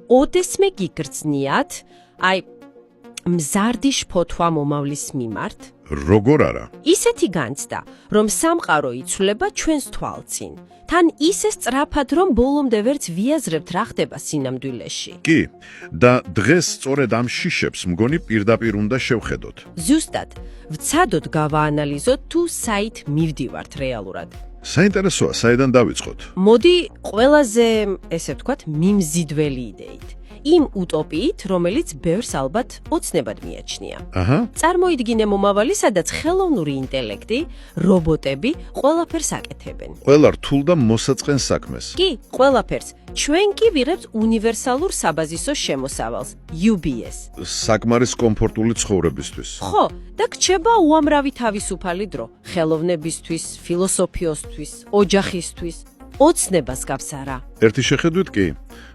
ოდესმე გიგრძნიათ, აი მზარდი შფოთვა მომავლის მიმართ, როგორ არა? ისეთი განცდა, რომ სამყარო იცვლება ჩვენს თვალწინ. თან ისე სწრაფად, რომ ბოლომდე ვერც ვიაზრებთ რა ხდება სინამდვილეში. კი, და დღეს სწორედ ამ შიშებს მგონი პირდაპირ უნდა შევხედოთ. ზუსტად, ვცადოთ გავაანალიზოთ თუ საით მივდივართ რეალურად. საინტერესოა, საიდან დავიწყოთ? მოდი ყველაზე, ესე ვთქვათ, მიმზიდველი იდეით. იმ უტოპიით, რომელიც ბევრს ალბათ ოცნებად მიაჩნია. აჰა. წარმოიდგინე მომავალი, სადაც ხელოვნური ინტელექტი, რობოტები ყველაფერს აკეთებენ. ყველა რთულ და მოსაწყენ საქმეს. კი, ყველაფერს. ჩვენ კი ვიღებთ უნივერსალურ საბაზისო შემოსავალს, UBS. საკმარის კომფორტული ცხოვრებისთვის. ხო, და გრჩება უამრავი თავისუფალი დრო, ხელოვნებისთვის, ფილოსოფიოსთვის, ოჯახისთვის, ოცნებას გავს არა. ერთი შეხედვით კი,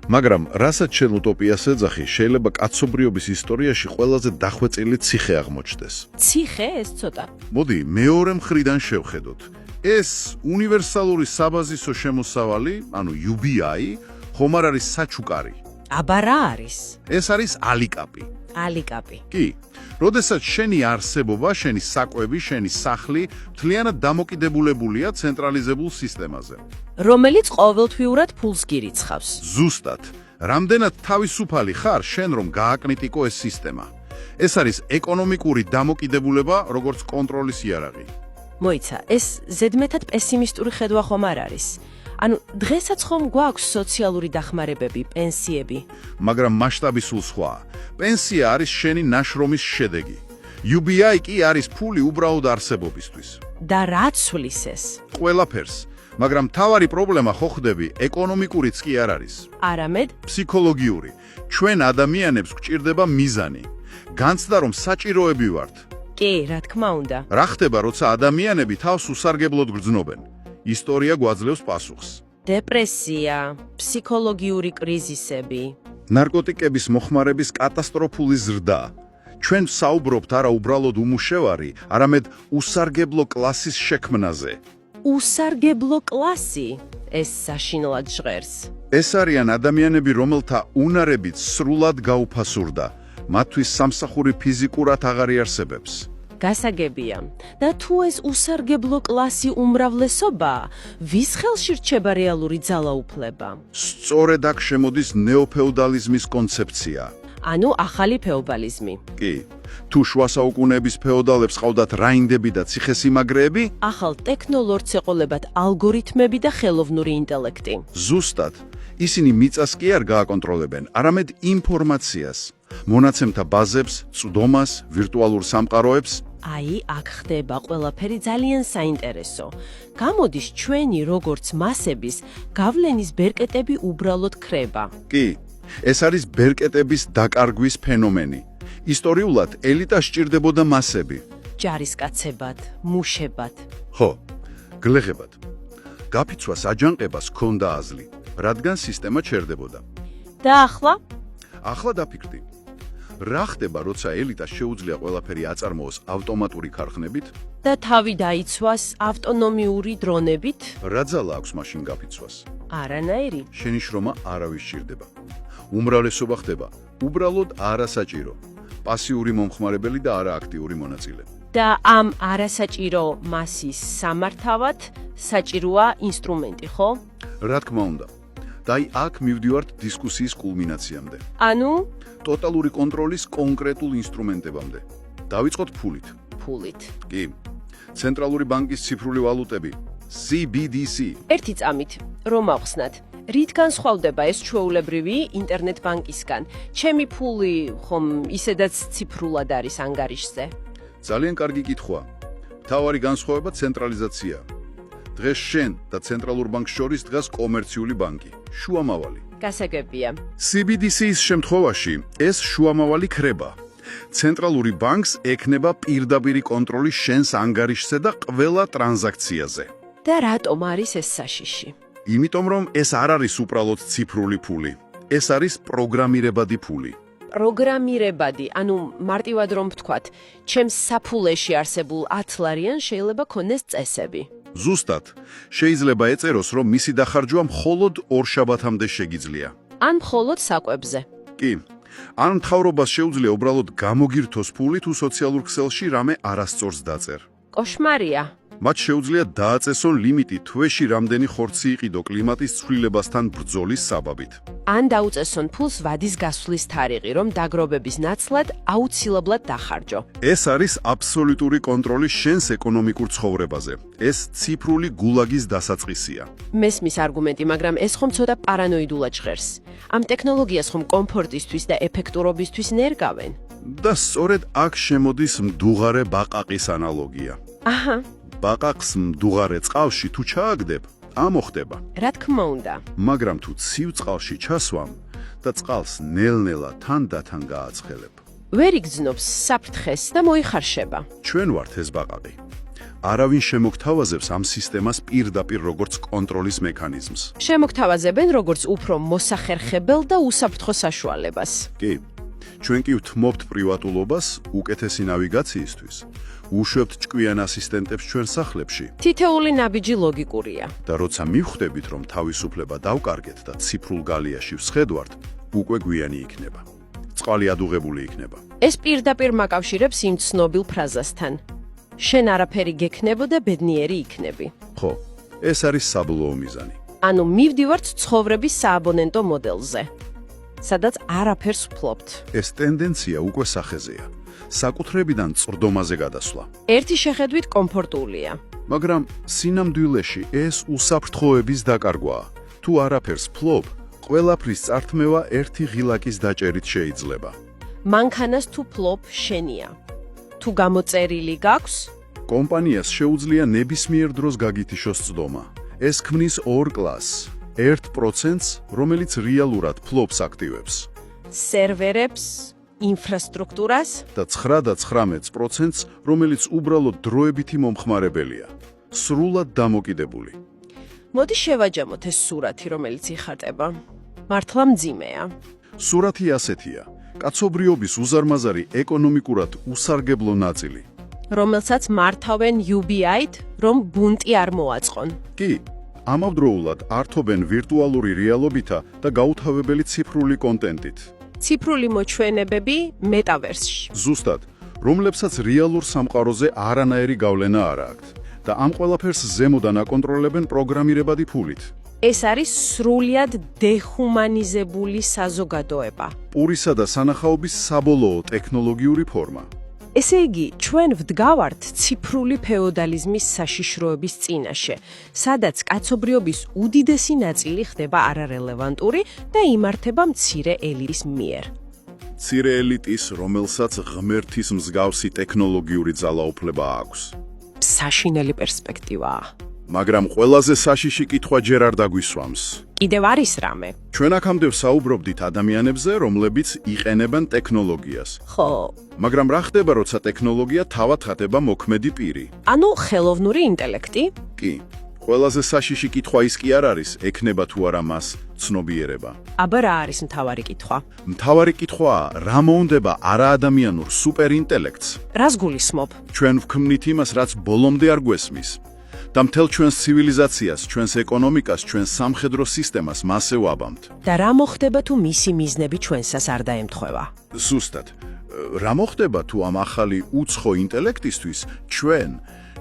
მაგრამ რასაც შენ უტოპიას ეძახი, შეიძლება კაცობრიობის ისტორიაში ყველაზე დახვეწილი ციხე აღმოჩნდეს. ციხე ეს ცოტა. მოდი, მეორე მხრიდან შევხედოთ. ეს უნივერსალური საბაზისო შემოსავალი, ანუ UBI, ხომ არ არის საჩუკარი? აბა რა არის? ეს არის ალიკაპი. ალიკაპი. კი, როდესაც შენი არსებობა, შენი საკვები, შენი სახლი მთლიანად დამოკიდებულებულია ცენტრალიზებულ სისტემაზე. რომელიც ყოველთვიურად ფულს გირიცხავს. ზუსტად, რამდენად თავისუფალი ხარ შენ რომ გააკნიტიკო ეს სისტემა. ეს არის ეკონომიკური დამოკიდებულება, როგორც კონტროლის იარაღი. მოიცა, ეს ზედმეტად პესიმისტური ხედვა ხომ არ არის? ანუ დღესაც ხომ გვაქვს სოციალური დახმარებები, პენსიები. მაგრამ მასშტაბი სულ სხვაა. პენსია არის შენი ნაშრომის შედეგი. UBI კი არის ფული უბრალოდ არსებობისთვის. და რა ცვლის ეს? ყველაფერს. მაგრამ მთავარი პრობლემა ხო ხდები, ეკონომიკურიც კი არ არის. არამედ, ფსიქოლოგიური. ჩვენ ადამიანებს გვჭირდება მიზანი. განცდა რომ საჭიროები ვართ. კი, რა თქმა უნდა. რა ხდება, როცა ადამიანები თავს უსარგებლოდ გრძნობენ? ისტორია გვაძლევს პასუხს. დეპრესია, ფსიქოლოგიური კრიზისები. ნარკოტიკების მოხმარების კატასტროფული ზრდა. ჩვენ საუბრობთ არა უბრალოდ უმუშევარი, არამედ უსარგებლო კლასის შექმნაზე. უსარგებლო კლასი, ეს საშინლად ჟღერს. ეს არიან ადამიანები, რომელთა უნარებით სრულად გაუფასურდა. მათთვის სამსახური ფიზიკურად აღარ იარსებებს. გასაგებია. და თუ ეს უსარგებლო კლასი უმრავლესობაა, ვის ხელში რჩება რეალური ძალაუფლება? სწორედ აქ შემოდის ნეოფეოდალიზმის კონცეფცია. ანუ ახალი ფეოდალიზმი. კი, თუ შუა საუკუნეების ფეოდალებს ყავდათ რაინდები და ციხესიმაგრეები, ახალ ტექნოლორდს ეყოლებათ ალგორითმები და ხელოვნური ინტელექტი. ზუსტად, ისინი მიწას კი არ გააკონტროლებენ, არამედ ინფორმაციას, მონაცემთა ბაზებს, წვდომას, ვირტუალურ სამყაროებს. აი, აქ ხდება ყველაფერი ძალიან საინტერესო. გამოდის ჩვენი როგორც მასების გავლენის ბერკეტები უბრალოდ ქრება. კი, ეს არის ბერკეტების დაკარგვის ფენომენი. ისტორიულად ელიტას სჭირდებოდა მასები. ჯარისკაცებად, მუშებად. ხო, გლეხებად. გაფიცვას აჯანყებას ჰქონდა აზლი, რადგან სისტემა ჩერდებოდა. და ახლა? ახლა დაფიქრდი. რა ხდება, როცა ელიტას შეუძლია ყველაფერი აწარმოოს ავტომატური ქარხნებით? და თავი დაიცვას ავტონომიური დრონებით? რა ძალა აქვს მაშინ გაფიცვას? არანაირი. შენი შრომა არავის სჭირდება. უმრავლესობა ხდება უბრალოდ არასაჭირო, პასიური მომხმარებელი და არააქტიური მონაწილე. და ამ არასაჭირო მასის სამართავად საჭიროა ინსტრუმენტი, ხო? რა თქმა უნდა. და აი აქ მივდივართ დისკუსიის კულმინაციამდე. ანუ ტოტალური კონტროლის კონკრეტულ ინსტრუმენტებამდე. დავიწყოთ ფულით. ფულით. კი. ცენტრალური ბანკის ციფრული ვალუტები, CBDC. ერთი წამით, რომ ავხსნათ, რითგან სხვავდება ეს ჩვეულებრივი ინტერნეტ ბანკისგან? ჩემი ფული ხომ ისედაც ციფრულად არის ანგარიშზე? ძალიან კარგი კითხვაა. მთავარი განსხვავება ცენტრალიზაცია. დღეს შენ და ცენტრალურ ბანკს შორის დგას კომერციული ბანკი, შუამავალი. გასაგებია. CBDC-ის შემთხვევაში ეს შუამავალი ქრება. ცენტრალური ბანკს ექნება პირდაპირი კონტროლი შენს ანგარიშზე და ყველა ტრანზაქციაზე. და რატომ არის ეს საშიში? იმიტომ რომ ეს არ არის უბრალოდ ციფრული ფული. ეს არის პროგრამირებადი ფული. პროგრამირებადი, ანუ მარტივად რომ ვთქვათ, ჩემს საფულეში არსებულ 10 ლარიან შეიძლება ქონდეს წესები. ზუსტად, შეიძლება ეწეროს, რომ მისი დახარჯვა მხოლოდ 2 შაბათამდე შეგიძლია. ან მხოლოდ საკვებზე. კი. ან მთავრობას შეუძლია უბრალოდ გამოგირთოს ფული თუ სოციალურ ქსელში რამე არასწორს დაწერს. კოშმარია. მათ შეუძლია დააწესონ ლიმიტი თვეში რამდენი ხორცი იყიდო კლიმატის ცვლილებასთან ბრძოლის საბაბით. ან დაუწესონ ფულს ვადის გასვლის თარიღი, რომ დაგრობების ნაცვლად აუცილებლად დახარჯო. ეს არის აბსოლუტური კონტროლი შენს ეკონომიკურ ცხოვრებაზე. ეს ციფრული გულაგის დასაწყისია. მესმის არგუმენტი, მაგრამ ეს ხომ ცოტა პარანოიდულად ჟღერს. ამ ტექნოლოგიას ხომ კომფორტისთვის და ეფექტურობისთვის ნერგავენ. და სწორედ აქ შემოდის მდუღარე ბაყაყის ანალოგია. აჰა, ბაყაყს მდუღარე წყალში თუ ჩააგდებ, ამოხდება. რა თქმა უნდა. მაგრამ თუ ცივ წყალში ჩასვამ და წყალს ნელ-ნელა თანდათან გააცხელებ. ვერ იგრძნობს საფრთხეს და მოიხარშება. ჩვენ ვართ ეს ბაყაყი. არავინ შემოგთავაზებს ამ სისტემას პირდაპირ როგორც კონტროლის მექანიზმს. შემოგთავაზებენ როგორც უფრო მოსახერხებელ და უსაფრთხო საშუალებას. კი. ჩვენ კი ვთმობთ პრივატულობას უკეთესი ნავიგაციისთვის. უშვებთ ჭკვიან ასისტენტებს ჩვენ სახლებში თითეული ნაბიჯი ლოგიკურია. და როცა მივხვდებით, რომ თავისუფლება დავკარგეთ და ციფრულ გალიაში ვსხედვართ, უკვე გვიანი იქნება. წყალი ადუღებული იქნება. ეს პირდაპირ მაკავშირებს იმ ცნობილ ფრაზასთან. შენ არაფერი გექნებო და ბედნიერი იქნები. ხო, ეს არის საბოლოო მიზანი. ანუ მივდივართ ცხოვრების სააბონენტო მოდელზე, სადაც არაფერს ვფლობთ. ეს ტენდენცია უკვე სახეზეა. საკუთრებიდან წრდომაზე გადასვლა. ერთი შეხედვით კომფორტულია. მაგრამ სინამდვილეში ეს უსაფრთხოების დაკარგვაა. თუ არაფერს ფლობ, ყველაფრის წართმევა ერთი ღილაკის დაჭერით შეიძლება. მანქანას თუ ფლობ შენია. თუ გამოწერილი გაქვს, კომპანიას შეუძლია ნებისმიერ დროს გაგითიშოს წდომა. ეს ქმნის ორ კლასს. 1%-ს, რომელიც რეალურად ფლობს აქტივებს სერვერებს, ინფრასტრუქტურას და 9-19%-ს, რომელიც უბრალოდ დროებითი მომხმარებელია, სრულად დამოკიდებული. მოდი შევაჯამოთ ეს სურათი, რომელიც იხატება. მართლა მძიმეა. სურათი ასეთია: კაცობრიობის უზარმაზარი ეკონომიკურად უსარგებლო ნაწილი. რომელსაც მართავენ UBI-ით, რომ ბუნტი არ მოაწყონ. კი, ამავდროულად ართობენ ვირტუალური რეალობითა და გაუთავებელი ციფრული კონტენტით. ციფრული მოჩვენებები მეტავერსში. ზუსტად, რომლებსაც რეალურ სამყაროზე არანაირი გავლენა არ აქვთ და ამ ყველაფერს ზემოდან აკონტროლებენ პროგრამირებადი ფულით. ეს არის სრულიად დეხუმანიზებული საზოგადოება. პურისა და სანახაობის საბოლოო ტექნოლოგიური ფორმა. ესე იგი, ჩვენ ვდგავართ ციფრული ფეოდალიზმის საშიშროების წინაშე, სადაც კაცობრიობის უდიდესი ნაწილი ხდება არარელევანტური და იმართება მცირე ელიტის მიერ. მცირე ელიტის, რომელსაც ღმერთის მსგავსი ტექნოლოგიური ძალაუფლება აქვს. საშინელი პერსპექტივაა. მაგრამ ყველაზე საშიში კითხვა ჯერ არ დაგვისვამს. კიდევ არის რამე? ჩვენ აქამდე ვსაუბრობდით ადამიანებზე, რომლებიც იყენებენ ტექნოლოგიას. ხო, მაგრამ რა ხდება, როცა ტექნოლოგია თავად ხდება მოქმედი პირი? ანუ ხელოვნური ინტელექტი? კი. ყველაზე საშიში კითხვა ის კი არ არის, ექნება თუ არა მას ცნობიერება. აბა რა არის მთავარი კითხვა? მთავარი კითხვაა, რა მოუნდება არაადამიანურ სუპერინტელექტს? რას გულისხმობ? ჩვენ ვქმნით იმას, რაც ბოლომდე არ გვესმის. და მთელ ჩვენს ცივილიზაციას, ჩვენს ეკონომიკას, ჩვენს სამხედრო სისტემას მასე ვაბამთ. და რა მოხდება თუ მისი მიზნები ჩვენსას არ დაემთხვევა? ზუსტად. რა მოხდება თუ ამ ახალი უცხო ინტელექტისთვის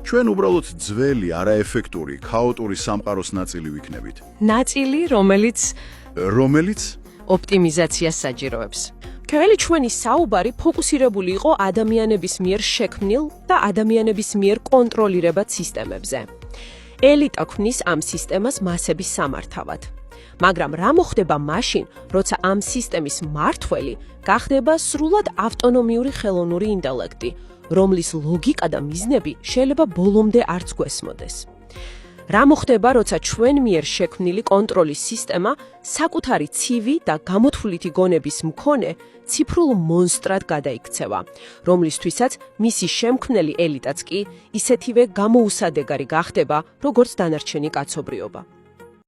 ჩვენ უბრალოდ ძველი, არაეფექტური, ქაოტური სამყაროს ნაწილი ვიქნებით. ნაწილი, რომელიც ოპტიმიზაციას საჭიროებს. ქალი ჩვენი საუბარი ფოკუსირებული იყო ადამიანების მიერ შექმნილ და ადამიანების მიერ კონტროლირებად სისტემებზე. ელიტა ქმნის ამ სისტემას მასების სამართავად. მაგრამ რა მოხდება მაშინ, როცა ამ სისტემის მმართველი გახდება სრულად ავტონომიური ხელოვნური ინტელექტი, რომლის ლოგიკა და მიზნები შეიძლება ბოლომდე არც გვესმოდეს? რა მოხდება, როცა ჩვენ მიერ შექმნილი კონტროლის სისტემა საკუთარი ცივი და გამოთვლითი გონების მქონე ციფრულ მონსტრად გადაიქცევა, რომლისთვისაც მისი შემქმნელი ელიტაც კი ისეთივე გამოუსადეგარი გახდება, როგორც დანარჩენი კაცობრიობა.